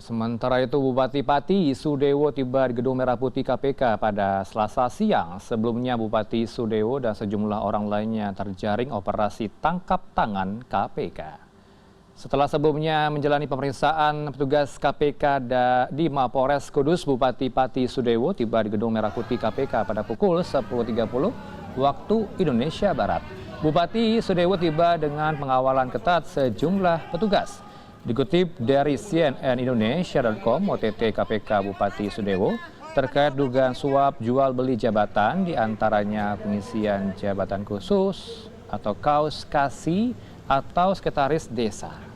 Sementara itu Bupati Pati Sudewo tiba di Gedung Merah Putih KPK pada Selasa siang. Sebelumnya Bupati Sudewo dan sejumlah orang lainnya terjaring operasi tangkap tangan KPK. Setelah sebelumnya menjalani pemeriksaan petugas KPK di Mapolres Kudus, Bupati Pati Sudewo tiba di Gedung Merah Putih KPK pada pukul 10.30 waktu Indonesia Barat. Bupati Sudewo tiba dengan pengawalan ketat sejumlah petugas. Dikutip dari CNN Indonesia.com, OTT KPK Bupati Sudewo terkait dugaan suap jual beli jabatan, diantaranya pengisian jabatan khusus atau kaus kasi atau sekretaris desa.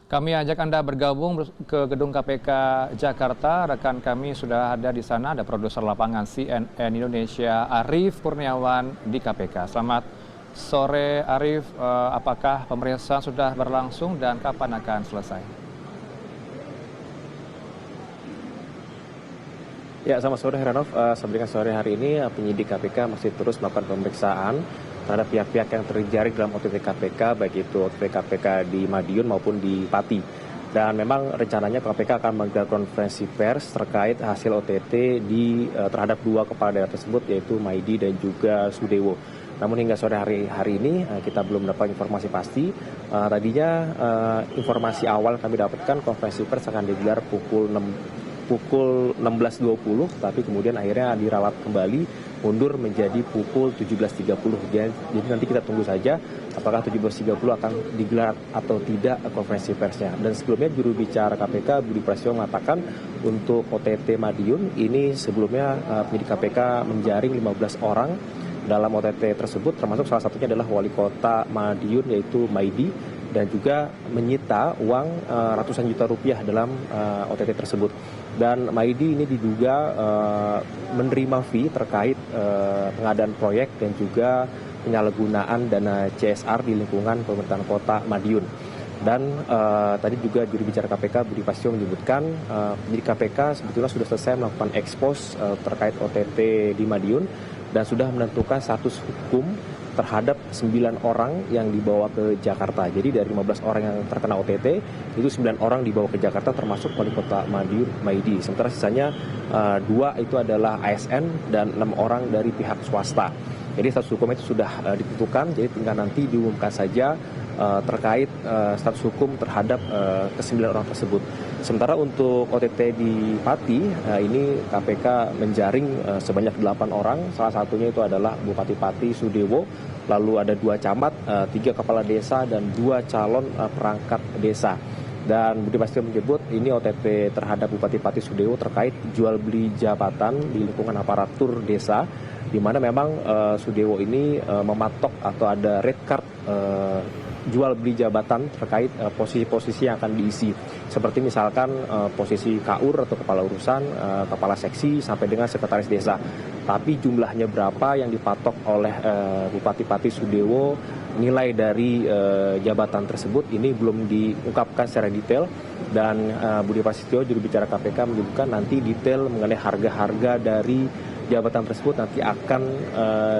Kami ajak Anda bergabung ke gedung KPK Jakarta. Rekan kami sudah ada di sana, ada produser lapangan CNN Indonesia Arief Kurniawan di KPK. Selamat sore Arief, apakah pemeriksaan sudah berlangsung dan kapan akan selesai? Ya, selamat sore Heranov. Sampai sore hari ini penyidik KPK masih terus melakukan pemeriksaan terhadap pihak-pihak yang terjaring dalam OTT KPK, baik itu OTT KPK di Madiun maupun di Pati. Dan memang rencananya KPK akan menggelar konferensi pers terkait hasil OTT terhadap dua kepala daerah tersebut, yaitu Maidi dan juga Sudewo. Namun hingga sore hari ini kita belum dapat informasi pasti. Tadinya informasi awal kami dapatkan konferensi pers akan digelar pukul 16.20, tapi kemudian akhirnya diralat kembali mundur menjadi pukul 17.30. Jadi nanti kita tunggu saja apakah 17.30 akan digelar atau tidak konferensi persnya. Dan sebelumnya juru bicara KPK Budi Prasetyo mengatakan untuk OTT Madiun ini sebelumnya penyidik KPK menjaring 15 orang dalam OTT tersebut, termasuk salah satunya adalah wali kota Madiun yaitu Maidi, dan juga menyita uang ratusan juta rupiah dalam OTT tersebut. Dan Maidi ini diduga menerima fee terkait pengadaan proyek dan juga penyalahgunaan dana CSR di lingkungan pemerintahan kota Madiun. Dan tadi juga juru bicara KPK Budi Prasetyo menyebutkan penyidik KPK sebetulnya sudah selesai melakukan ekspos terkait OTT di Madiun dan sudah menentukan status hukum terhadap 9 orang yang dibawa ke Jakarta. Jadi dari 15 orang yang terkena OTT, itu 9 orang dibawa ke Jakarta termasuk wali kota Madiun, Maidi. Sementara sisanya 2 itu adalah ASN dan 6 orang dari pihak swasta. Jadi status hukum itu sudah ditentukan, jadi tinggal nanti diumumkan saja terkait status hukum terhadap ke-9 orang tersebut. Sementara untuk OTT di Pati, ini KPK menjaring sebanyak 8 orang, salah satunya itu adalah Bupati Pati Sudewo, lalu ada 2 camat, 3 kepala desa, dan 2 calon perangkat desa. Dan Budi Prasetyo menyebut ini OTT terhadap Bupati Pati Sudewo terkait jual beli jabatan di lingkungan aparatur desa, di mana memang Sudewo ini mematok atau ada red card jual beli jabatan terkait posisi-posisi yang akan diisi, seperti misalkan posisi KUR atau kepala urusan, kepala seksi, sampai dengan sekretaris desa. Tapi jumlahnya berapa yang dipatok oleh Bupati Pati Sudewo, nilai dari jabatan tersebut ini belum diungkapkan secara detail. Dan Budi Prasetyo juru bicara KPK menyebutkan nanti detail mengenai harga-harga dari jabatan tersebut nanti akan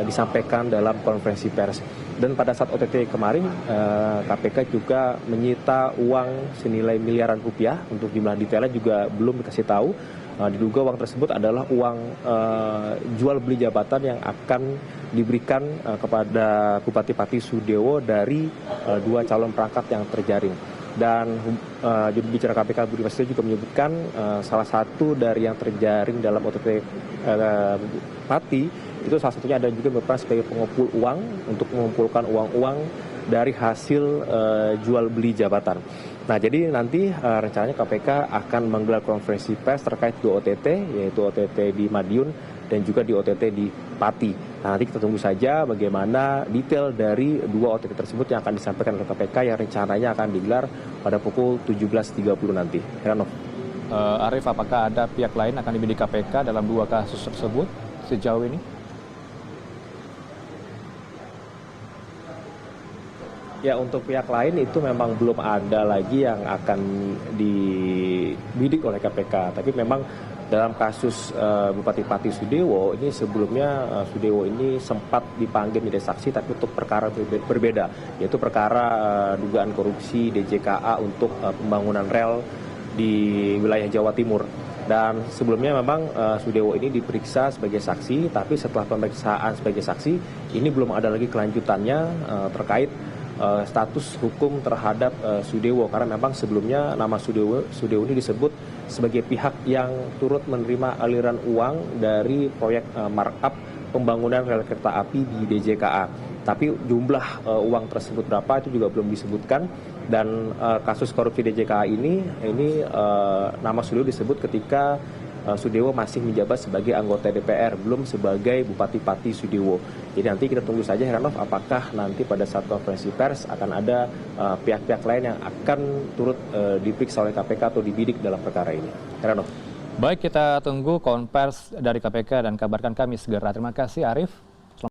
disampaikan dalam konferensi pers. Dan pada saat OTT kemarin, KPK juga menyita uang senilai miliaran rupiah. Untuk jumlah detailnya juga belum dikasih tahu. Diduga uang tersebut adalah uang jual beli jabatan yang akan diberikan kepada Bupati Pati Sudewo dari 2 calon perangkat yang terjaring. Dan juru bicara KPK Budi Prasetyo juga menyebutkan salah satu dari yang terjaring dalam OTT Pati itu salah satunya ada juga berperan sebagai pengumpul uang untuk mengumpulkan uang-uang dari hasil jual beli jabatan. Nah, jadi nanti rencananya KPK akan menggelar konferensi pers terkait 2 OTT, yaitu OTT di Madiun dan juga di OTT di Pati. Nah, nanti kita tunggu saja bagaimana detail dari 2 OTT tersebut yang akan disampaikan oleh KPK yang rencananya akan digelar pada pukul 17.30 nanti. Heranov. Arief, apakah ada pihak lain akan dibidik KPK dalam 2 kasus tersebut sejauh ini? Ya, untuk pihak lain itu memang belum ada lagi yang akan dibidik oleh KPK. Tapi memang dalam kasus Bupati Pati Sudewo ini sebelumnya Sudewo ini sempat dipanggil menjadi saksi tapi untuk perkara berbeda, yaitu perkara dugaan korupsi DJKA untuk pembangunan rel di wilayah Jawa Timur. Dan sebelumnya memang Sudewo ini diperiksa sebagai saksi, tapi setelah pemeriksaan sebagai saksi ini belum ada lagi kelanjutannya terkait status hukum terhadap Sudewo, karena memang sebelumnya nama Sudewo ini disebut sebagai pihak yang turut menerima aliran uang dari proyek markup pembangunan rel kereta api di DJKA. Tapi jumlah uang tersebut berapa itu juga belum disebutkan, dan kasus korupsi DJKA ini nama Sudewo disebut ketika Sudewo masih menjabat sebagai anggota DPR, belum sebagai Bupati Pati Sudewo. Jadi nanti kita tunggu saja, Heranov, apakah nanti pada saat konferensi pers akan ada pihak-pihak lain yang akan turut diperiksa oleh KPK atau dibidik dalam perkara ini. Heranov. Baik, kita tunggu konferensi dari KPK dan kabarkan kami segera. Terima kasih, Arief.